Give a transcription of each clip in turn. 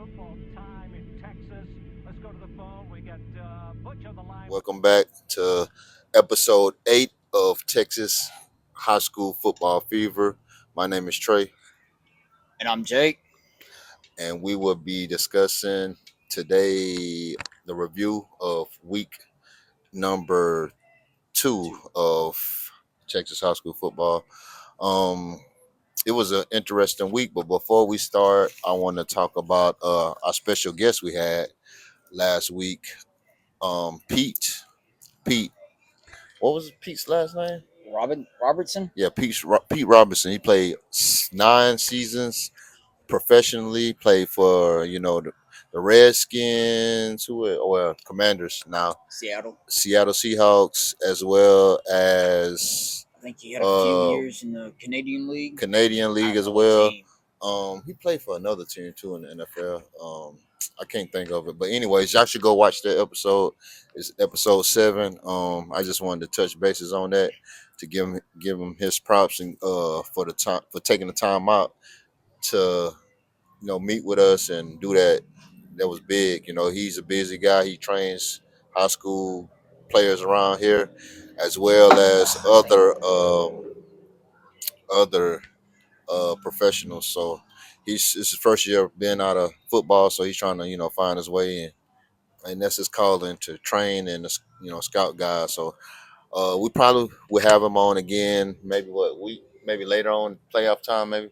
football time in Texas. Let's go to the phone. We got Butch on the line. Welcome back to episode 8 of Texas High School Football Fever. My name is Trey, And I'm Jake. and we will be discussing today the review of week number 2 of Texas High School Football. Um, it was an interesting week, but before we start, I want to talk about our special guest we had last week, Pete. Pete, what was Pete's last name? Robertson. Yeah, Pete Robinson. He played 9 seasons professionally. Played for the Redskins, or Commanders now, Seattle. Seattle Seahawks, as well as I think he had a few years in the Canadian League. Canadian I League don't as know what well. team. He played for another team too in the NFL. I can't think of it, but anyways, y'all should go watch that episode. It's episode 7. I just wanted to touch bases on that to give him his props and for the time for taking the time out to meet with us and do that. That was big. He's a busy guy. He trains high school players around here, as well as other professionals. So it's his first year being out of football, so he's trying to find his way in, and that's his calling to train and scout guys. So we probably will have him on again. Maybe maybe later on playoff time. Maybe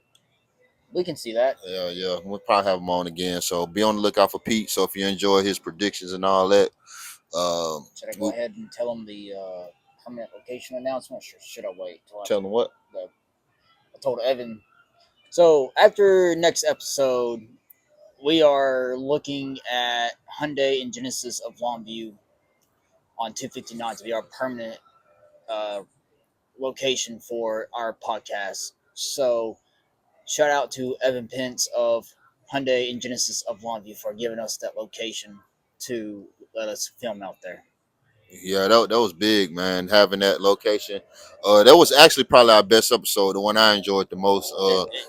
We can see that. yeah. We'll probably have him on again. So be on the lookout for Pete. So if you enjoy his predictions and all that, Should I go ahead and tell him the permanent location announcement, or should I wait till tell him what. I told Evan. So after next episode, we are looking at Hyundai and Genesis of Longview on 259 to be our permanent uh, location for our podcast. So shout out to Evan Pence of Hyundai and Genesis of Longview for giving us that location to let us film out there. Yeah, that was big, man. Having that location, that was actually probably our best episode, the one I enjoyed the most.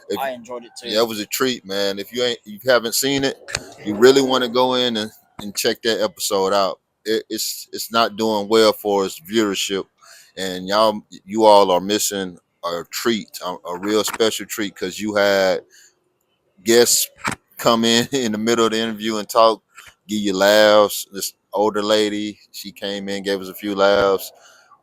If I enjoyed it too. Yeah, it was a treat, man. If you haven't seen it, you really want to go in and check that episode out. It's not doing well for its viewership, and you all are missing a treat, a real special treat, because you had guests come in the middle of the interview and talk, give you laughs. This older lady, she came in, gave us a few laughs.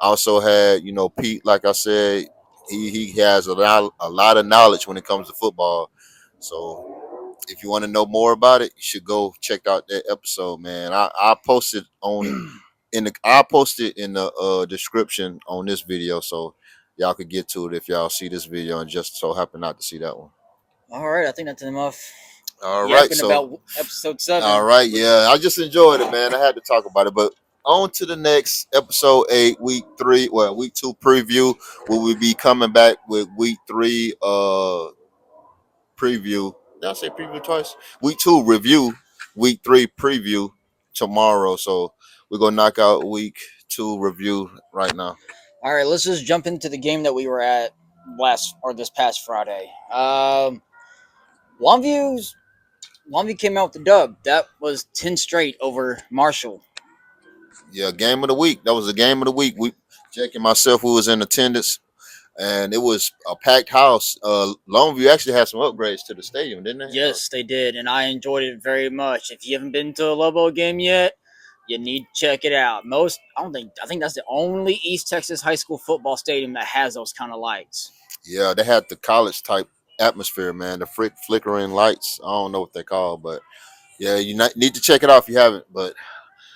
Also had Pete, like I said, he has a lot of knowledge when it comes to football. So if you want to know more about it, you should go check out that episode, man. I posted I'll post it in the description on this video, so y'all could get to it if y'all see this video and just so happen not to see that one. All right, I think that's enough. All right, Yapping so about episode 7. all right, yeah, I just enjoyed it, man. I had to talk about it, but on to the next episode 8, week 2 preview. Will we be coming back with week 3 preview? Did I say preview twice? Week 2 review, week 3 preview tomorrow. So we're gonna knock out week 2 review right now. All right, let's just jump into the game that we were at this past Friday. Longview's Longview came out with the dub. That was 10 straight over Marshall. Yeah, game of the week. That was the game of the week. Jake and myself, we was in attendance, and it was a packed house. Longview actually had some upgrades to the stadium, didn't they? Yes, they did, and I enjoyed it very much. If you haven't been to a Lobo game yet, you need to check it out. I think that's the only East Texas high school football stadium that has those kind of lights. Yeah, they had the college type atmosphere, man. The flickering lights. I don't know what they're called, but yeah, need to check it out if you haven't. But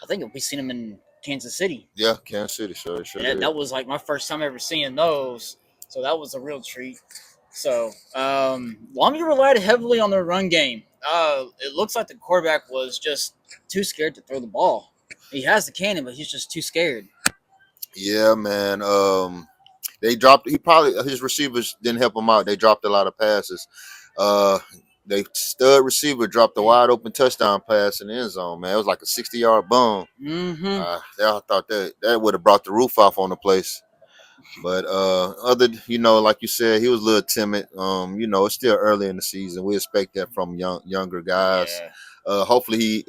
I think we seen them in Kansas City. yeah, Kansas City, sure. That was like my first time ever seeing those, so that was a real treat. So Longview relied heavily on their run game. It looks like the quarterback was just too scared to throw the ball. He has the cannon, but he's just too scared. Yeah, man. They dropped. His receivers didn't help him out. They dropped a lot of passes. Uh, they stud receiver dropped a wide open touchdown pass in the end zone. Man, it was like a 60-yard bomb. Mm-hmm. I thought that would have brought the roof off on the place. But like you said, he was a little timid. It's still early in the season. We expect that from younger guys. Yeah. Hopefully he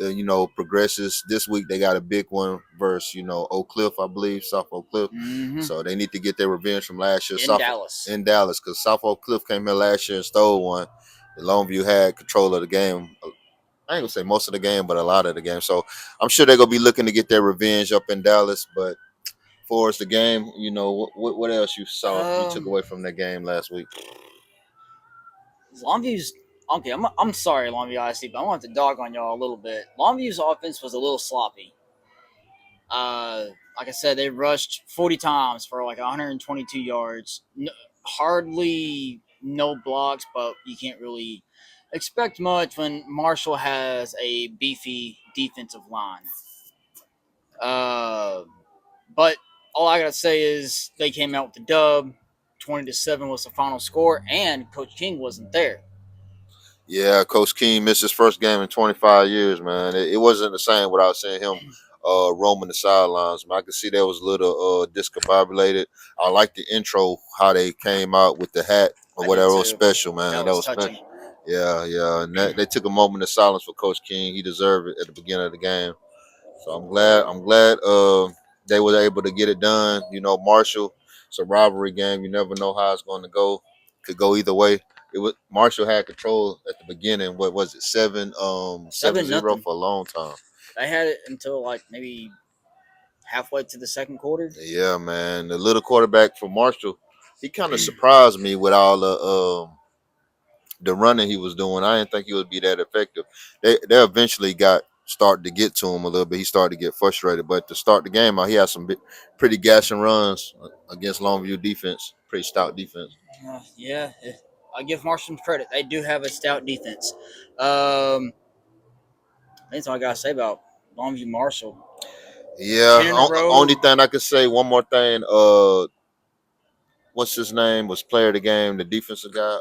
progresses. This week they got a big one versus Oak Cliff, I believe, South Oak Cliff. Hmm. So they need to get their revenge from last year. In Dallas. In Dallas, because South Oak Cliff came here last year and stole one. And Longview had control of the game. I ain't gonna say most of the game, but a lot of the game. So I'm sure they're gonna be looking to get their revenge up in Dallas. But for us, the game, what else you saw you took away from that game last week? Longview's okay. I'm sorry, Longview ISD, but I want to dog on y'all a little bit. Longview's offense was a little sloppy. Like I said, they rushed 40 times for like 122 yards. Hardly no blocks, but you can't really expect much when Marshall has a beefy defensive line. But all I gotta say is they came out with the dub. 20-7 was the final score, and Coach King wasn't there. Yeah, Coach King missed his first game in 25 years, man. It wasn't the same without seeing him roaming the sidelines. Man, I could see that was a little discombobulated. I like the intro, how they came out with the hat or I whatever. did was too. special, man. That That was was touching. special. Yeah, yeah. And they took a moment of silence for Coach King. He deserved it at the beginning of the game. So I'm glad they were able to get it done. Marshall, it's a rivalry game. You never know how it's going to go. Could go either way. It was Marshall had control at the beginning. What was it? 7-0 7-0 for a long time. They had it until like maybe halfway to the second quarter. Yeah, man. The little quarterback for Marshall, he kind of surprised me with all the running he was doing. I didn't think he would be that effective. They eventually got started to get to him a little bit. He started to get frustrated, but to start the game out, he had some pretty gashing runs against Longview defense, pretty stout defense. Yeah, I give Marshall some credit. They do have a stout defense. That's all I gotta say about Longview Marshall. Yeah, 10 in a row. only thing I could say, one more thing. What's his name? Was player of the game, the defensive guy.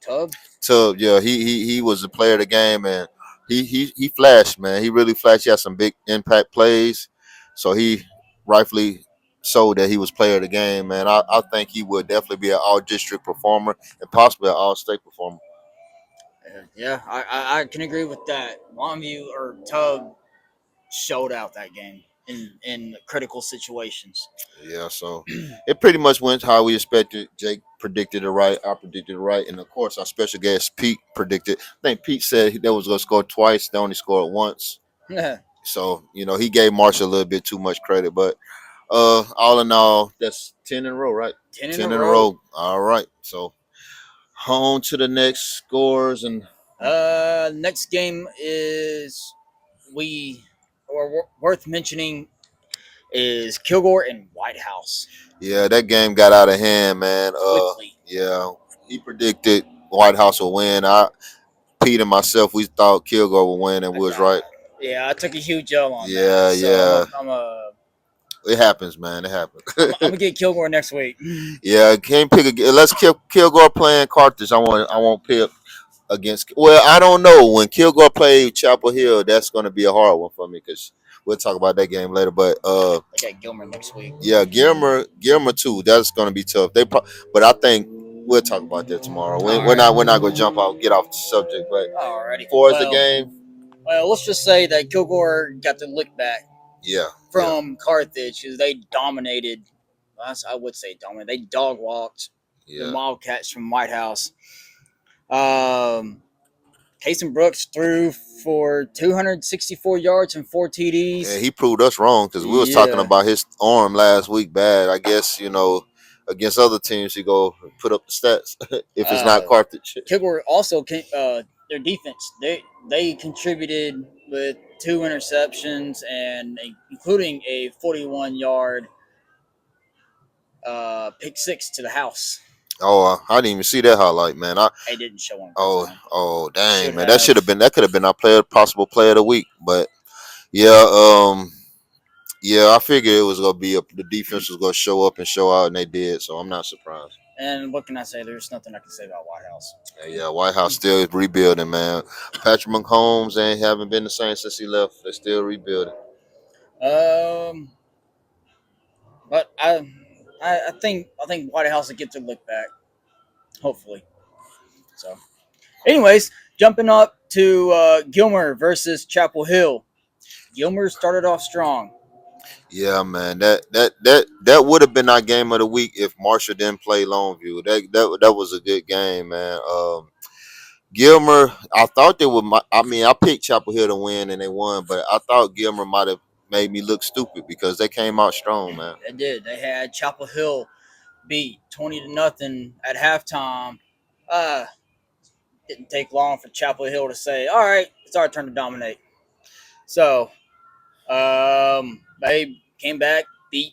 Tub. Tubb, yeah, he was the player of the game, and he flashed, man. He really flashed. He had some big impact plays, so he rightfully showed that he was player of the game, man. I think he would definitely be an all district performer and possibly an all state performer. Yeah, I can agree with that. Longview or Tub showed out that game in critical situations. Yeah, so it pretty much went how we expected. Jake predicted it right. I predicted it right, and of course, our special guest Pete predicted. I think Pete said they was going to score twice. They only scored once. So he gave Marshall a little bit too much credit, but all in all, that's 10 in a row, right? 10 in a row. All right. So on to the next scores and Next game is worth mentioning is Kilgore and White House. yeah, that game got out of hand, man. Quickly. Yeah, he predicted White House will win. Pete and myself, we thought Kilgore would win, and we was right. Yeah, I took a huge L on Yeah, that. So yeah. It happens, man. It happens. I'm gonna get Kilgore next week. Yeah, can't pick. Let's Kilgore playing Carthage. I won't pick against. Well, I don't know. When Kilgore played Chapel Hill, that's going to be a hard one for me because we'll talk about that game later. But I got Gilmer next week. yeah, Gilmer too. That's going to be tough. But I think we'll talk about that tomorrow. We're not going to get off the subject. But Alrighty. For the game, well, let's just say that Kilgore got the lick back. Yeah. From Carthage, because they dominated. I would say dominated. They dog walked the Wildcats from White House. Casey Brooks threw for 264 yards and 4 TDs. Yeah, he proved us wrong because we was talking about his arm last week bad. I guess, against other teams, he go put up the stats if it's not Carthage. Kilgore also, their defense, they contributed with 2 interceptions and including a 41-yard pick six to the house. Oh, I didn't even see that highlight, man. I didn't show him. Dang, man. That could have been our possible player of the week. But yeah, I figured it was gonna be the defense was gonna show up and show out, and they did. So I'm not surprised. And what can I say? There's nothing I can say about White House. Yeah, White House still is rebuilding, man. Patrick Mahomes haven't been the same since he left. They're still rebuilding. But I think White House will get their look back, hopefully. So, anyways, Jumping up to Gilmer versus Chapel Hill. Gilmer started off strong. Yeah, man. That would have been our game of the week if Marshall didn't play Longview. That was a good game, man. Gilmer, I thought they would. I mean, I picked Chapel Hill to win and they won, but I thought Gilmer might have made me look stupid because they came out strong, man. They did. They had Chapel Hill beat 20-0 at halftime. Uh, didn't take long for Chapel Hill to say, "All right, it's our turn to dominate." So they came back, beat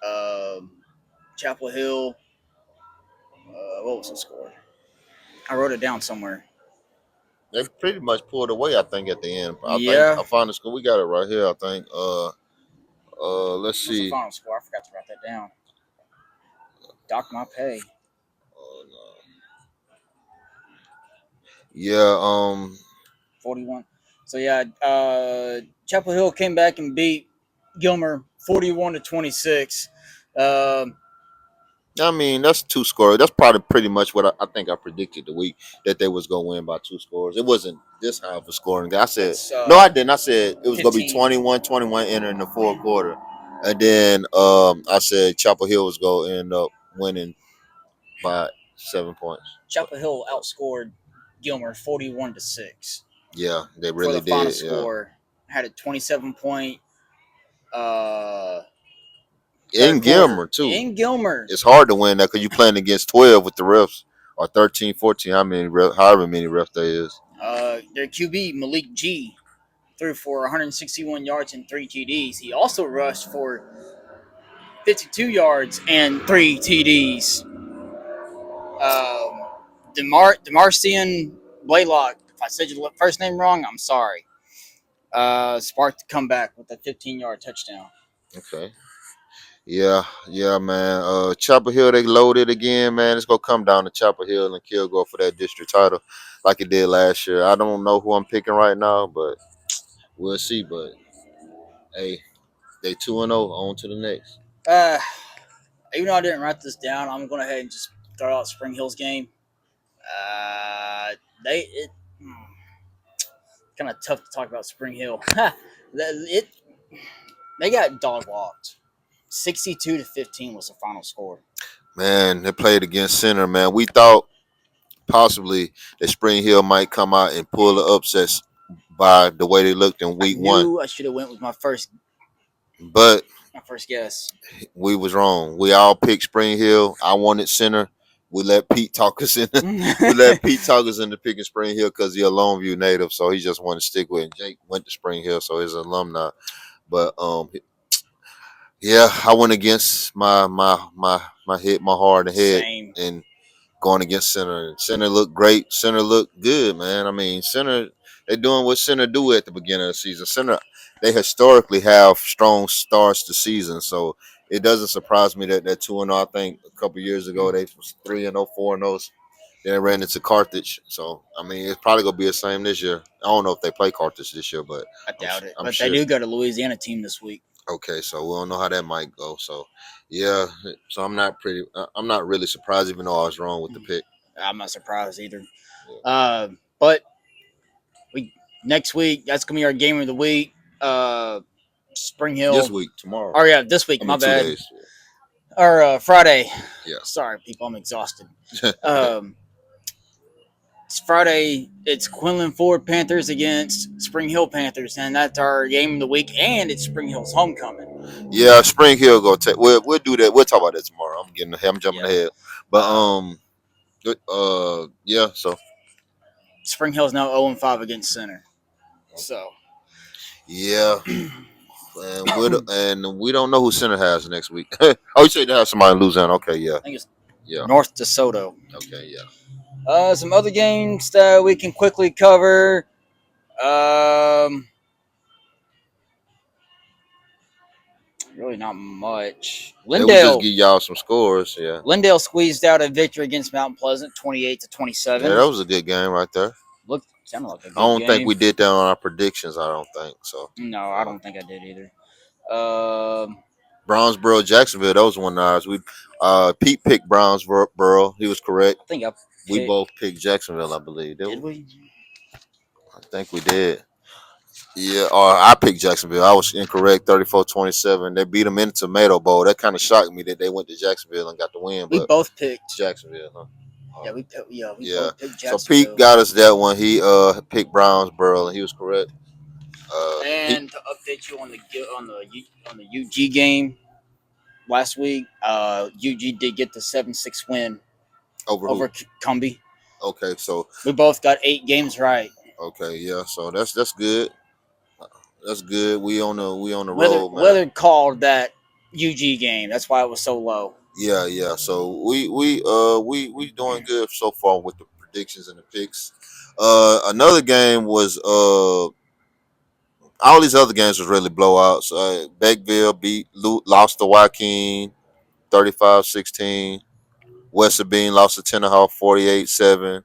um, Chapel Hill. What was the score? I wrote it down somewhere. They pretty much pulled away, I think, at the end. I think Yeah. I found the score. We got it right here. I think. Let's What's the see. final score? I forgot to write that down. Dock my pay. No. Yeah. 41. So yeah, Chapel Hill came back and beat Gilmer 41-26. Um, I mean, that's two scores. That's probably pretty much what I think I predicted the week that they was gonna win by two scores. It wasn't this high of a scoring. I said it's no, I didn't. I said it was gonna be 15. 21-21 entering the fourth quarter, and then I said Chapel Hill was gonna end up winning by 7 points. Chapel Hill outscored Gilmer 41-6 Yeah, they for really the final did. Yeah. score. Had a 27-point In third Gilmer quarter. too. In Gilmer. It's hard to win that because you're playing against 12 with the refs or 13, 14, however many refs there is. Their QB Malik G threw for 161 yards and 3 TDs. He also rushed for 52 yards and 3 TDs. Demarcian Blaylock, if I said your first name wrong, I'm sorry. Sparked the comeback with a 15-yard touchdown. Okay. Yeah, man. Chapel Hill, they loaded again, man. It's gonna come down to Chapel Hill and Kilgore for that district title, like it did last year. I don't know who I'm picking right now, but we'll see. But hey, they 2-0, on to the next. Uh, even though I didn't write this down, I'm going to ahead and just throw out Spring Hill's game. They it kind of tough to talk about Spring Hill. They got dog walked. 62-15 was the final score. Man, they played against Center, man. We thought possibly that Spring Hill might come out and pull the upsets by the way they looked in week one, I should have went with my first but guess. we was wrong. We all picked Spring Hill. I wanted Center. We let Pete talk us in. We let Pete talk us into picking Spring Hill because he's a Longview native, so he just wanted to stick with it. Jake went to Spring Hill, so he's an alumni. But yeah, I went against my head, my heart and head, Same. and going against Center. Center looked great. Center looked good, man. I mean, Center, they doing what Center do at the beginning of the season. Center, they historically have strong starts to season, so it doesn't surprise me that they're 2-0. I think a couple years ago they was 3-0, 4-0. Then they ran into Carthage, so I mean it's probably gonna be the same this year. I don't know if they play Carthage this year, but I doubt it. I'm But sure. they do go to Louisiana team this week. Okay, so we don't know how that might go. So, yeah, so I'm not really surprised, even though I was wrong with the pick. I'm not surprised either. Yeah. But next week that's gonna be our game of the week. Spring Hill This week, tomorrow. Oh yeah, this week. I mean, My 2 bad. days. Or Friday. Yeah. Sorry, people. I'm exhausted. It's Friday. It's Quinlan Ford Panthers against Spring Hill Panthers, and that's our game of the week. And it's Spring Hill's homecoming. Yeah, Spring Hill go take. We'll do that. We'll talk about that tomorrow. I'm jumping Yeah. ahead, but yeah. So Spring Hill's now 0-5 against Center. So yeah, and we don't know who Center has next week. Oh, you said they have somebody in Louisiana. Okay, yeah, I think it's yeah. North DeSoto. Okay, yeah. Some other games that we can quickly cover. Really not much. We'll just Lindale. give y'all some scores. Yeah. Lindale squeezed out a victory against Mount Pleasant, 28-27. Yeah, that was a good game right there. Sounded like a good I don't game. think we did that on our predictions. I don't think so. No, I don't think I did either. Brownsboro, Jacksonville. That was one of ours. Pete picked Brownsboro. He was correct. I think I We Okay. both picked Jacksonville, I believe. Did we? I think we did. Yeah, or I picked Jacksonville. I was incorrect, 34-27. They beat them in the Tomato Bowl. That kind of shocked me that they went to Jacksonville and got the win, We but both picked. Jacksonville, huh? Yeah, Oh, we yeah. both picked So Pete Jacksonville. got us that one. He picked Brownsboro, and he was correct. He And to update you on the UG game last week, UG did get the 7-6 win over who? over Cumbie. Okay, so We both got 8 games right. okay, yeah. So that's good. That's good. We on the Weather road, man. Weather called that UG game. That's why it was so low. Yeah, yeah. So we doing good so far with the predictions and the picks. Another game was all these other games was really blowouts. Beckville lost to Joaquin 35-16. West Sabine lost to Tennehoff 48-7.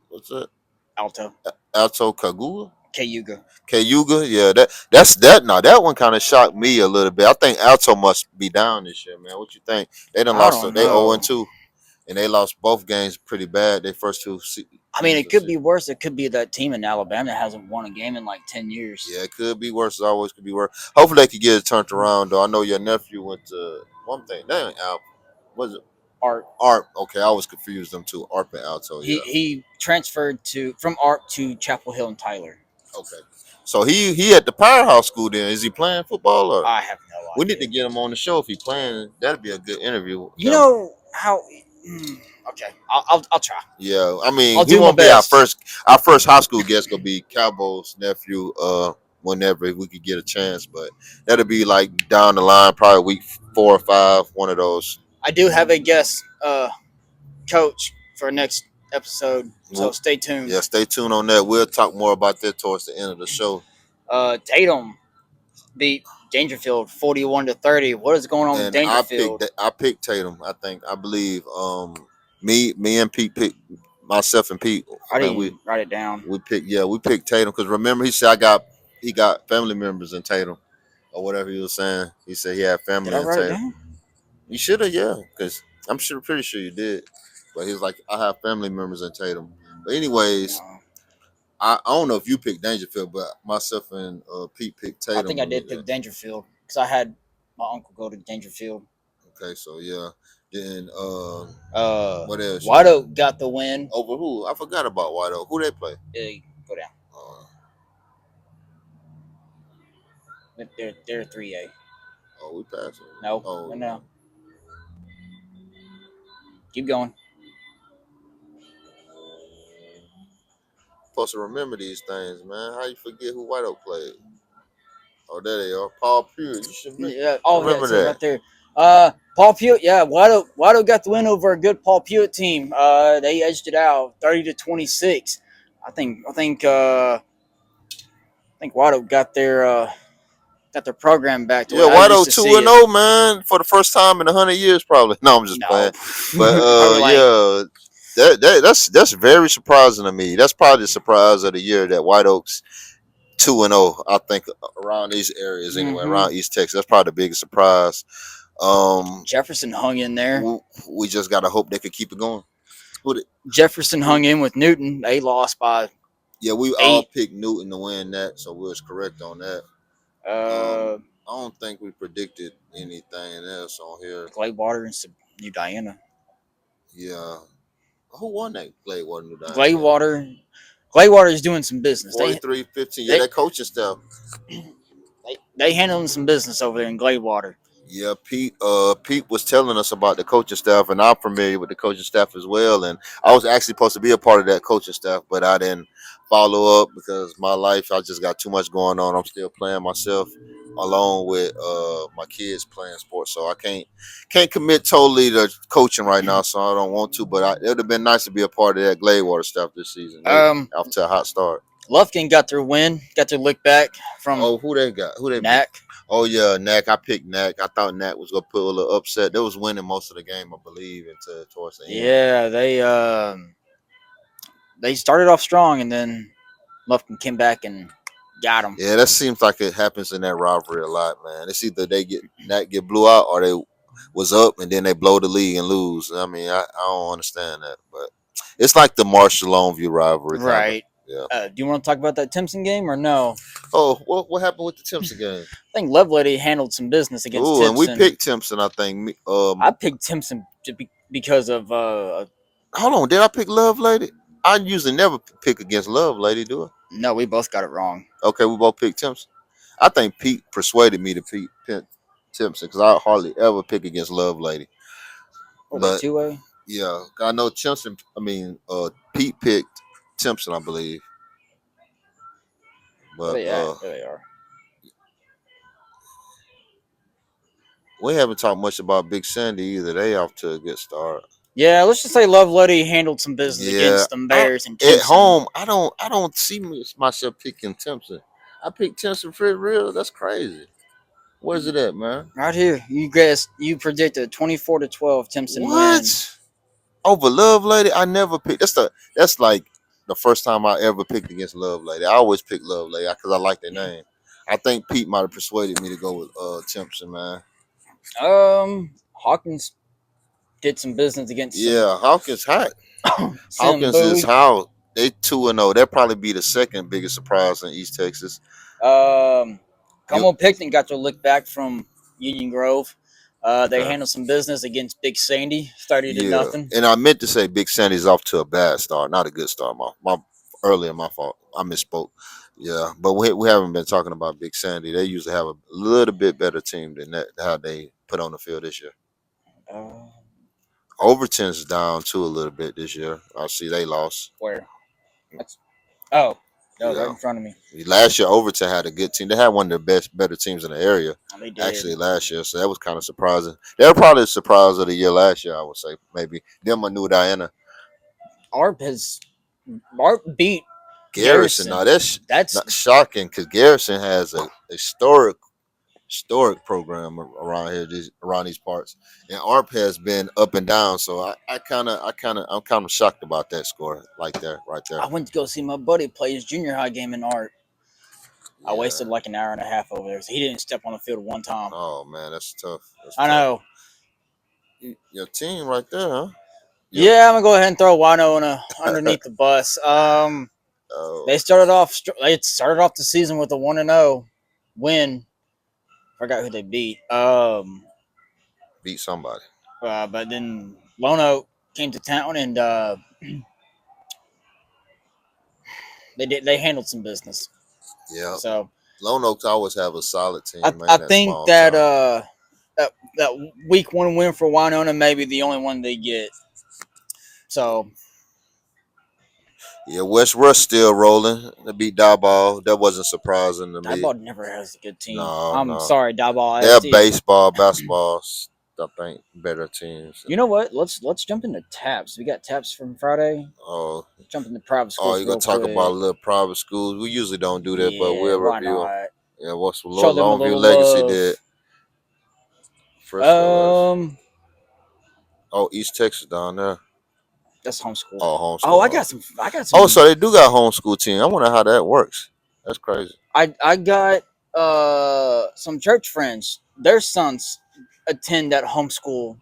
What's that? Alto, Alto Kagua? Cayuga. Cayuga? Yeah, that's that. Now that one kind of shocked me a little bit. I think Alto must be down this year, man. What you think? They done I lost. don't They 0 know. 2, and they lost both games pretty bad. They first two. I mean, games it of could be season. worse. It could be that team in Alabama that hasn't won a game in like 10 years. Yeah, it could be worse. It always could be worse. Hopefully they could get it turned around, though. I know your nephew went to one thing. That ain't Alp. Was it Art. Arp? Okay, I always confused them two. Arp and Alto. He Yeah. he transferred from Art to Chapel Hill and Tyler. Okay. So he at the Powerhouse School. Then is he playing football or? I have no idea. We need to get him on the show if he playing. That'd be a good interview. You know how? Okay, I'll try. Yeah, I mean, I'll he do my won't be best. our first high school guest. Gonna be Cowboy's nephew. Whenever we could get a chance, but that'll be like down the line, probably week 4 or 5. One of those. I do have a guest coach for next episode, so Well, stay tuned. Yeah, stay tuned on that. We'll talk more about that towards the end of the show. Tatum beat Dangerfield 41-30. What is going on with And Dangerfield? I picked Tatum. I believe. Me and Pete picked myself and Pete. I think didn't write it down. we picked Tatum because remember he said he got family members in Tatum or whatever he was saying. He said he had family Did I in write it Tatum. down? You should have, yeah, because I'm pretty sure you did. But he was like, I have family members in Tatum. But anyways, No. I don't know if you picked Dangerfield, but myself and Pete picked Tatum. I think I did pick Dangerfield because I had my uncle go to Dangerfield. Okay, so yeah. Then what else? White Oak got the win. Over who? I forgot about White Oak. Who they play? Go down. They're 3A. Oh, we passed. No, Oh, no. Keep going. Supposed to remember these things, man. How you forget who White Oak played? Oh, there they are. Paul Pugh. You should remember. Yeah. Remember that's it that. right there. Paul Pewitt. Yeah, White Oak got the win over a good Paul Pewitt team. They edged it out 30-26. I think White Oak got their program back to Yeah, where I White used Oak to 2-0, man, for the first time in 100 years, probably. No, I'm just No. playing. But Probably like- yeah, that's very surprising to me. That's probably the surprise of the year that White Oak's 2-0. I think around these areas anyway, Mhm. around East Texas. That's probably the biggest surprise. Jefferson hung in there. We just gotta hope they could keep it going. Jefferson hung in with Newton. They lost by Yeah, we all picked Newton to win that, so we was correct on that. I don't think we predicted anything else on here. Gladewater and New Diana. Yeah. Who won that Gladewater New Diana? Gladewater is doing some business. 43-15. Yeah, that coaching staff. They handling some business over there in Gladewater. Yeah, Pete was telling us about the coaching staff, and I'm familiar with the coaching staff as well. And I was actually supposed to be a part of that coaching staff, but I didn't follow up because my life, I just got too much going on. I'm still playing myself along with my kids playing sports, so I can't commit totally to coaching right now. So I don't want to, but it would have been nice to be a part of that Gladewater staff this season. Off to a hot start. Lufkin got their win, got their lick back from who they got? Who they Knack. Oh yeah, Knack. I picked Knack. I thought Knack was gonna put a little upset. They was winning most of the game, I believe, until towards the end. Yeah, they started off strong, and then Lufkin came back and got them. Yeah, that seems like it happens in that rivalry a lot, man. It's either Knack get blew out, or was up, and then they blow the lead and lose. I mean, I don't understand that, but it's like the Marshall Longview rivalry, kind of. Right. Yeah. Do you want to talk about that Timpson game or no? Oh, what happened with the Timpson game? I think Lovelady handled some business against Ooh, Timpson. and we picked Timpson. I think. I picked Timpson because of Hold on, did I pick Love Lady? I usually never pick against Love Lady, do I? no, we both got it wrong. Okay, we both picked Timpson. I think Pete persuaded me to pick Timpson because I hardly ever pick against Love Lady. Or But the two-way. yeah, I know Timpson. Pete picked Timpson, I believe. But There they are. we haven't talked much about Big Sandy either. They off to a good start. Yeah, let's just say Lovelady handled some business Yeah, against them Bears and at Timpson. home, I don't see myself picking Timpson. I picked Timpson for it real. That's crazy. Where's it at, man? Right here, you guessed. You predicted 24-12 Timpson What? win. Over Love Lady? I never picked. That's like the first time I ever picked against Love Lady. I always pick Love Lady because I like their name. I think Pete might have persuaded me to go with Timpson, man. Hawkins did some business against. Yeah, Hawkins hot. Hawkins Bowie. is how they 2-0. They'll probably be the second biggest surprise in East Texas. Como Picton got their lick back from Union Grove. They Okay. handled some business against Big Sandy. Started at nothing. And I meant to say Big Sandy's off to a bad start, not a good start. My fault. I misspoke. Yeah, but we haven't been talking about Big Sandy. They usually have a little bit better team than that. How they put on the field this year. Uh, Overton's down too a little bit this year. I see they lost. where? Right Yeah. in front of me. Last year, Overton had a good team. They had one of the better teams in the area. They did. Actually, last year, so that was kind of surprising. They were probably the surprise of the year last year. I would say maybe them or New Diana. Arp beat Garrison. Now that's that's not shocking because Garrison has a historic program around here, around these parts, and ARP has been up and down. So I'm kind of shocked about that score, like that right there. I went to go see my buddy play his junior high game in Art. I wasted like an hour and a half over there. So he didn't step on the field one time. Oh man, that's tough. I know. Your team right there, huh? Yeah, I'm gonna go ahead and throw Wino underneath the bus. They started off the season with a 1-0 win. Forgot who they beat. Beat somebody. But then Lono came to town and they handled some business. Yeah. So Lone Oaks always have a solid team. I think that that week 1 win for Winona may be the only one they get. So yeah, West Rush still rolling. They beat Diboll. That wasn't surprising to me. Diboll never has a good team. No, I'm sorry, Diboll. They're baseball, basketball. I think better teams. You know what? Let's jump into taps. We got taps from Friday. Oh, Let's jump into private schools. oh, you're gonna talk about a little private schools. We usually don't do that, but we'll why review. not? Yeah, what's Show them a Longview little Legacy love. did? Frisco. Oh, East Texas down there. that's homeschool. Oh, homeschool. Oh, I got some. Oh, so they do got homeschool team. I wonder how that works. That's crazy. I got some church friends. Their sons attend that homeschool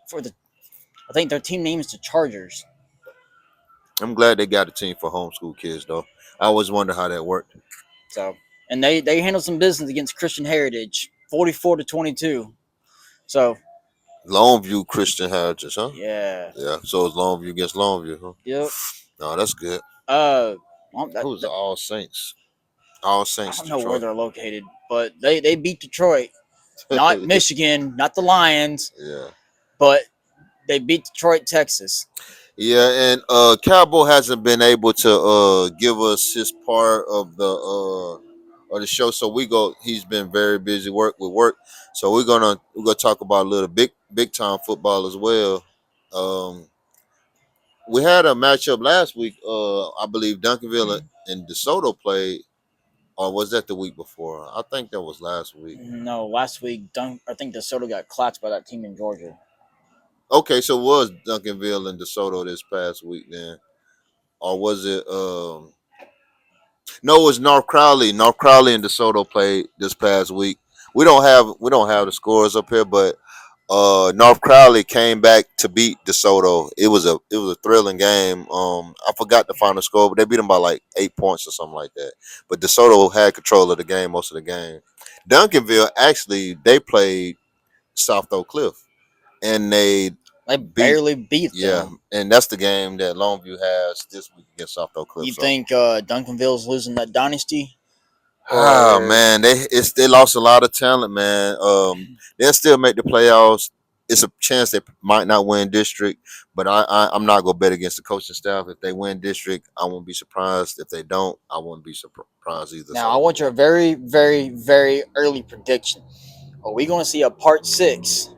for the. I think their team name is the Chargers. I'm glad they got a team for homeschool kids, though. I always wonder how that worked. So, and they handled some business against Christian Heritage, 44-22. So, Longview Christian Heritage, huh? yeah. Yeah. So it's Longview against Longview, huh? Yep. No, that's good. Who's the All Saints? All Saints. I don't know where they're located, but they beat Detroit, not Michigan, not the Lions. Yeah. But they beat Detroit, Texas. Yeah, and Cowboy hasn't been able to give us his part of the show. So he's been very busy with work. So we're gonna talk about a little big time football as well. We had a matchup last week. I believe Duncanville and DeSoto played, or was that the week before? I think that was last week. No, last week I think DeSoto got clutched by that team in Georgia. Okay, so it was Duncanville and DeSoto this past week then, or was it? No, it was North Crowley. North Crowley and DeSoto played this past week. We don't have the scores up here, but North Crowley came back to beat DeSoto. It was a thrilling game. I forgot the final score, but they beat them by like 8 points or something like that. But DeSoto had control of the game most of the game. Duncanville actually they played South Oak Cliff and they They beat barely beat yeah, them. and that's the game that Longview has this week against South Oak Cliff. You So think Duncanville's losing that dynasty? ah Or man, they lost a lot of talent, man. They'll still make the playoffs. It's a chance they might not win district, but I'm not gonna bet against the coaching staff. If they win district, I won't be surprised. If they don't, I won't be surprised either. now I So want your very, very, very early prediction. Are we going to see a part 6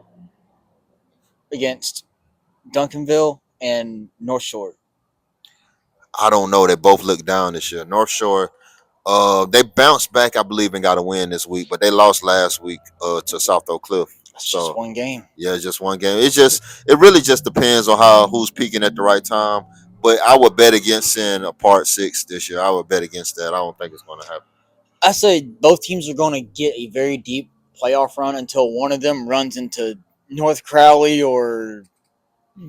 against Duncanville and North Shore? I don't know. They both look down this year. North Shore, they bounced back, I believe, and got a win this week, but they lost last week to South Oak Cliff. That's just So one game. yeah, just one game. It really just depends on who's peaking at the right time. But I would bet against seeing a part 6 this year. I would bet against that. I don't think it's going to happen. I say both teams are going to get a very deep playoff run until one of them runs into North Crowley or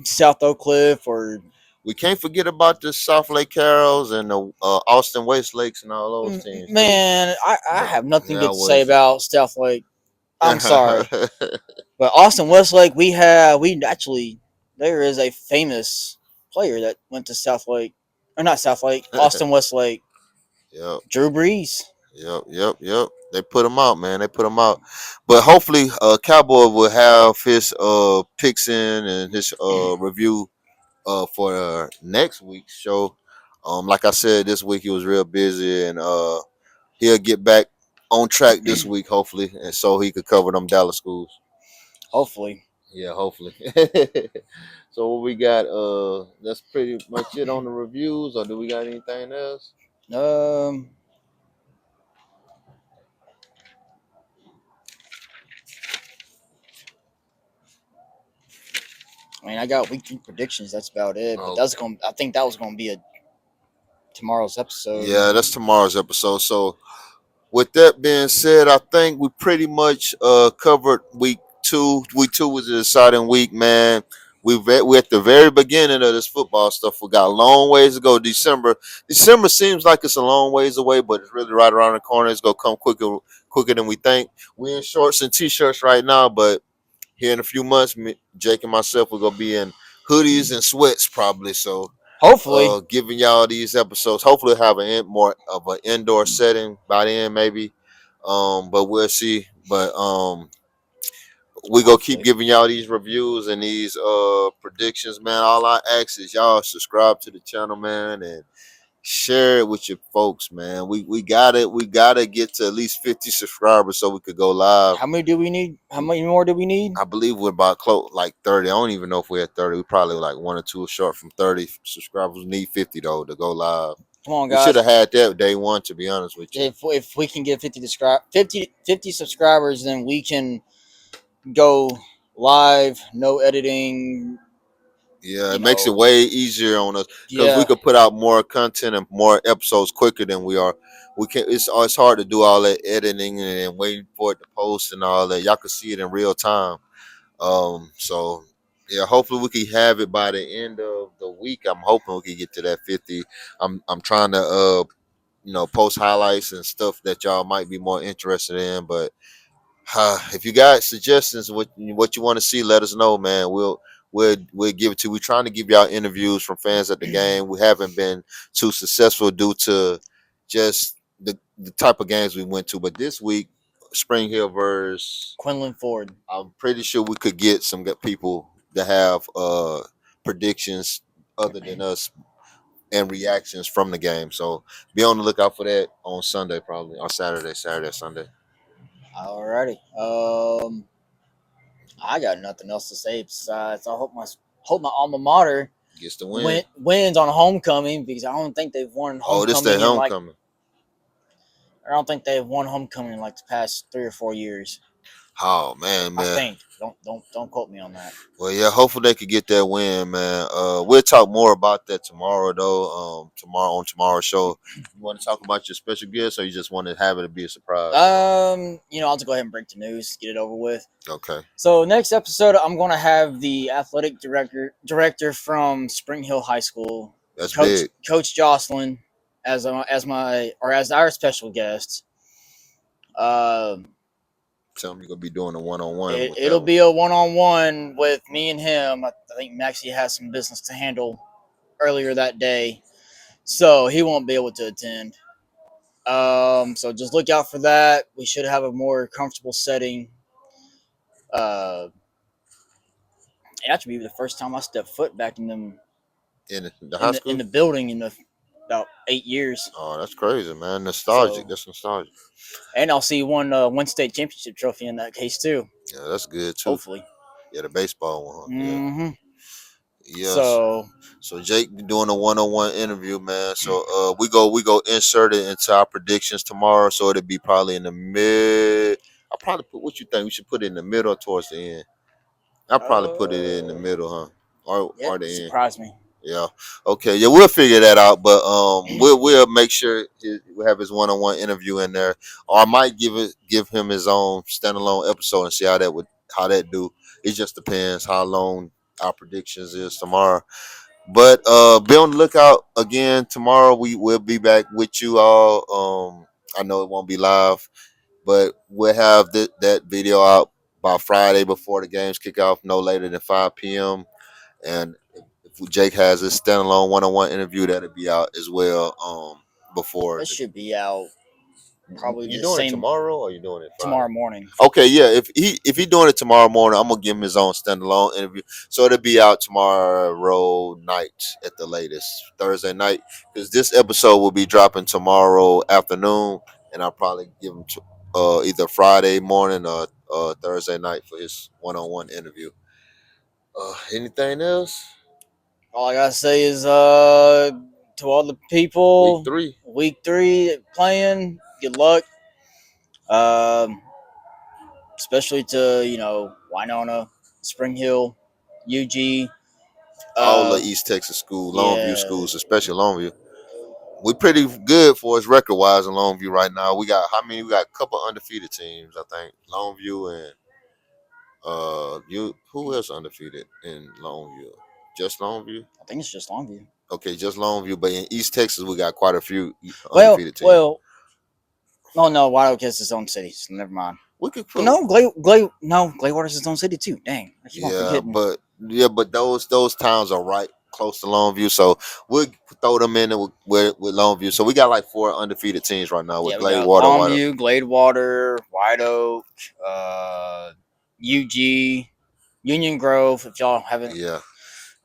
South Oak Cliff or We can't forget about the South Lake Carrolls and the Austin Westlakes and all those teams. man. I have nothing Yeah, good to say about South Lake. I'm sorry, too. but Austin Westlake, we actually there is a famous player that went to South Lake, or not South Lake, Austin Westlake, Yep. Drew Brees. Yep. They put him out, man. They put him out. But hopefully, Cowboy will have his picks in and his review for next week's show. Like I said, this week he was real busy, and he'll get back on track this week, hopefully, and so he could cover them Dallas schools. Hopefully, Yeah, hopefully. So what we got? That's pretty much it on the reviews, or do we got anything else? um, I mean, I got weekly predictions. That's about it. But that's Okay. going. I think that was going to be a tomorrow's episode. Yeah, that's tomorrow's episode. So with that being said, I think we pretty much covered week 2. Week 2 was a deciding week, man. We're at the very beginning of this football stuff. We got a long ways to go. December seems like it's a long ways away, but it's really right around the corner. It's gonna come quicker than we think. We're in shorts and t-shirts right now, but here in a few months, Jake and myself we're gonna be in hoodies and sweats probably. So Hopefully, giving y'all these episodes. Hopefully, have more of an indoor setting by then, maybe. But we'll see. But we gonna keep hopefully. giving y'all these reviews and these predictions, man. All I ask is y'all subscribe to the channel, man, and share it with your folks, man. We gotta get to at least 50 subscribers so we could go live. How many do we need? How many more do we need? I believe we're about close like 30. I don't even know if we're at 30. We probably like one or two short from 30 subscribers. We need 50 though to go live. Come on, We should guys. have had that day one, to be honest with you. If we can get 50 subscribers, then we can go live, no editing. Yeah, You it makes it know, way easier on us because we yeah. could put out more content and more episodes quicker than we are. We can. It's hard to do all that editing and waiting for it to post and all that. Y'all can see it in real time. So yeah, hopefully we can have it by the end of the week. I'm hoping we can get to that 50. I'm trying to post highlights and stuff that y'all might be more interested in. But if you got suggestions, what you want to see, let us know, man. We'll give it to you. We're trying to give y'all interviews from fans at the game. We haven't been too successful due to just the type of games we went to. But this week, Spring Hill versus, Quinlan Ford. I'm pretty sure we could get some good people that have predictions other than us and reactions from the game. So be on the lookout for that on Sunday, probably on Saturday, Sunday. Alrighty. I got nothing else to say besides I hope my alma mater Gets the win. wins on homecoming because I don't think they've won Oh, this that homecoming in like homecoming. I don't think they've won homecoming in like the past 3 or 4 years. Oh man, I man. think. Don't quote me on that. Well, yeah. Hopefully they could get that win, man. We'll talk more about that tomorrow, though. Tomorrow on tomorrow's show. You want to talk about your special guest, or you just want to have it to be a surprise? I'll just go ahead and break the news, get it over with. Okay. So next episode, I'm gonna have the athletic director from Spring Hill High School, That's big. Coach Jocelyn, as our special guest. Tell him you're gonna be doing a one-on-one. It'll be a one-on-one with me and him. I think Maxie has some business to handle earlier that day, so he won't be able to attend. So just look out for that. We should have a more comfortable setting. It actually be the first time I step foot back in them in the high school in the building in about 8 years. Oh, that's crazy, man. Nostalgic. So- That's nostalgic. And I'll see one state championship trophy in that case too. Yeah, that's good too. Hopefully. Yeah, the baseball one. Huh? Mm-hmm. Yeah. So Jake doing a one-on-one interview, man. So we go insert it into our predictions tomorrow. So it'll be probably in the mid. I'll probably put what you think. We should put it in the middle or towards the end. I'll probably put it in the middle, huh? Or the end. surprise me. Yeah. Okay. Yeah, we'll figure that out. But we'll make sure we'll have his one-on-one interview in there. Or I might give him his own standalone episode and see how that do. It just depends how long our predictions is tomorrow. But be on the lookout again tomorrow. We will be back with you all. I know it won't be live, but we'll have that video out by Friday before the games kick off, no later than 5 p.m. And if Jake has his standalone one-on-one interview, that'll be out as well. Before It should be out probably you the doing same it tomorrow, or you doing it Friday? tomorrow morning. Okay, yeah. If he doing it tomorrow morning, I'm gonna give him his own standalone interview. So it'll be out tomorrow night at the latest, Thursday night, because this episode will be dropping tomorrow afternoon, and I'll probably give him either Friday morning or Thursday night for his one-on-one interview. Anything else? All I gotta say is to all the people Week 3. week 3 playing, good luck. Especially to Winona, Spring Hill, UG, All the East Texas schools, Longview yeah. schools, especially Longview. We're pretty good for us record wise in Longview right now. We got how many? We got a couple undefeated teams, I think. Longview and who else undefeated in Longview? Just Longview? I think it's just Longview. Okay, just Longview. But in East Texas, we got quite a few undefeated teams. No, Wild Oak has its own city, so never mind. We could put, Glaywater's its own city too. Dang, I keep on forgetting. but those towns are right close to Longview, so we'll throw them in with Longview. So we got like 4 undefeated teams right now with Gladewater, Longview, Gladewater, White Oak, UG, Union Grove. If y'all haven't,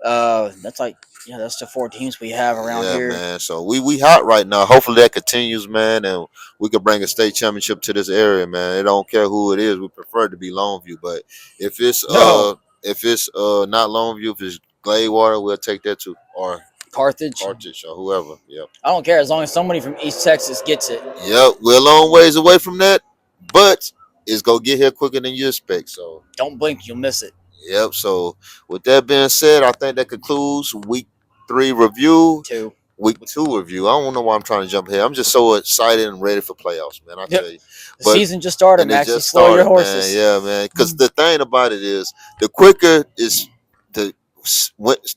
that's the 4 teams we have around here. man. So we hot right now. Hopefully that continues, man, and we can bring a state championship to this area, man. It don't care who it is. We prefer it to be Longview, but if it's not Longview, if it's Gladewater, we'll take that too, or Carthage or whoever. Yep. I don't care as long as somebody from East Texas gets it. Yep. We're a long ways away from that, but it's gonna get here quicker than you expect. So don't blink, you'll miss it. Yep. So with that being said, I think that concludes week 3 review. Week 2 review. I don't know why I'm trying to jump here. I'm just so excited and ready for playoffs, man. I tell you. The season just started, Max. You slow your horses. Man. Yeah, man. Because the thing about it is, the quicker is the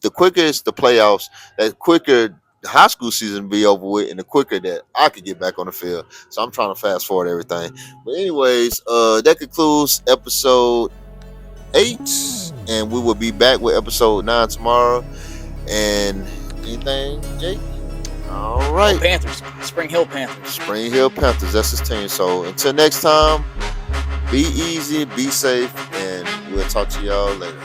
quicker it's the playoffs, the quicker the high school season be over with, and the quicker that I could get back on the field. So I'm trying to fast forward everything. But anyways, that concludes episode 8, and we will be back with episode 9 tomorrow. And anything, Jake? All right. Panthers. Spring Hill Panthers. Spring Hill Panthers. That's his team. So until next time, be easy, be safe, and we'll talk to y'all later.